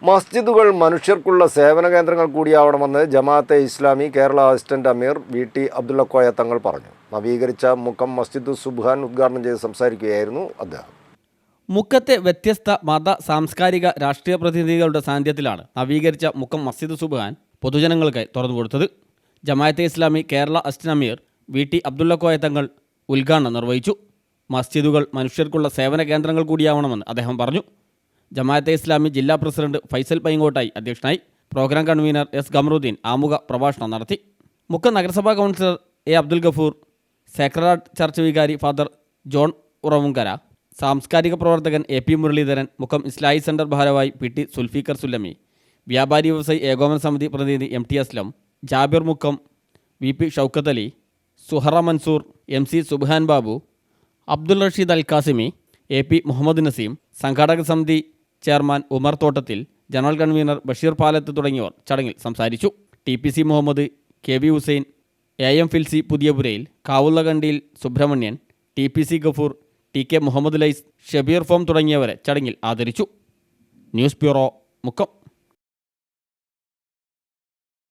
മസ്ജിദുകൾ മനുഷ്യർക്കുള്ള സേവന കേന്ദ്രങ്ങൾ കൂടിയാവണമെന്ന് ജമാഅത്തെ ഇസ്ലാമി കേരള അസിസ്റ്റന്റ് അമീർ VT അബ്ദുള്ളക്കോയ തങ്ങൾ പറഞ്ഞു. നവീകരിച്ച മുക്കം മസ്ജിദ് സുബ്ഹാൻ ഉദ്ഘാടനം ചെയ്ത് സംസാരിക്കുകയായിരുന്നു അദ്ദേഹം. മുക്കത്തെ വ്യത്യസ്ത മത, സാംസ്കാരിക, രാഷ്ട്രീയ പ്രതിനിധികളുടെ സാന്നിധ്യത്തിലാണ് നവീകരിച്ച മുക്കം മസ്ജിദ് സുബ്ഹാൻ പൊതുജനങ്ങൾക്കായി തുറന്നുകൊടുത്തത്. ജമാഅത്തെ ഇസ്ലാമി കേരള അസിസ്റ്റന്റ് അമീർ VT അബ്ദുള്ളക്കോയ തങ്ങൾ ഉദ്ഘാടനം നിർവഹിച്ചു. മസ്ജിദുകൾ മനുഷ്യർക്കുള്ള സേവന കേന്ദ്രങ്ങൾ കൂടിയാവണമെന്ന് അദ്ദേഹം പറഞ്ഞു. ജമാഅത്തെ ഇസ്ലാമി ജില്ലാ പ്രസിഡന്റ് ഫൈസൽ പൈങ്ങോട്ടായി അധ്യക്ഷനായി. പ്രോഗ്രാം കൺവീനർ S ഖമറുദ്ദീൻ ആമുഖ പ്രഭാഷണം നടത്തി. മുക്കം നഗരസഭാ councillor A Abdul Gafoor, Sacred church വികാരി ഫാദർ ജോൺ ഉറവുങ്കര, സാംസ്കാരിക പ്രവർത്തകൻ AP മുരളീധരൻ, മുക്കം ഇസ്ലാഹി സെന്റർ ഭാരവാഹി PT സുൽഫീഖർ സുല്ലമി, വ്യാപാരി വ്യവസായി ഏകോപന സമിതി പ്രതിനിധി MT Aslam, Jabir Mukkam, VP Shoukath Ali, Suhara Mansoor, MC Subhan Babu, Abdul Rasheed അൽ കാസിമി, AP മുഹമ്മദ് നസീം, സംഘാടക സമിതി ചെയർമാൻ ഉമർ തോട്ടത്തിൽ, ജനറൽ കൺവീനർ ബഷീർ പാലത്ത് തുടങ്ങിയവർ ചടങ്ങിൽ സംസാരിച്ചു. TPC Muhammad, KV Hussain, AM ഫിൽസി പുതിയപുരയിൽ, കാവുള്ളകണ്ടിയിൽ സുബ്രഹ്മണ്യൻ, TPC ഗഫൂർ, TK മുഹമ്മദ് ലൈസ്, ഷബീർ ഫോം തുടങ്ങിയവരെ ചടങ്ങിൽ ആദരിച്ചു. News bureau, Mukkam.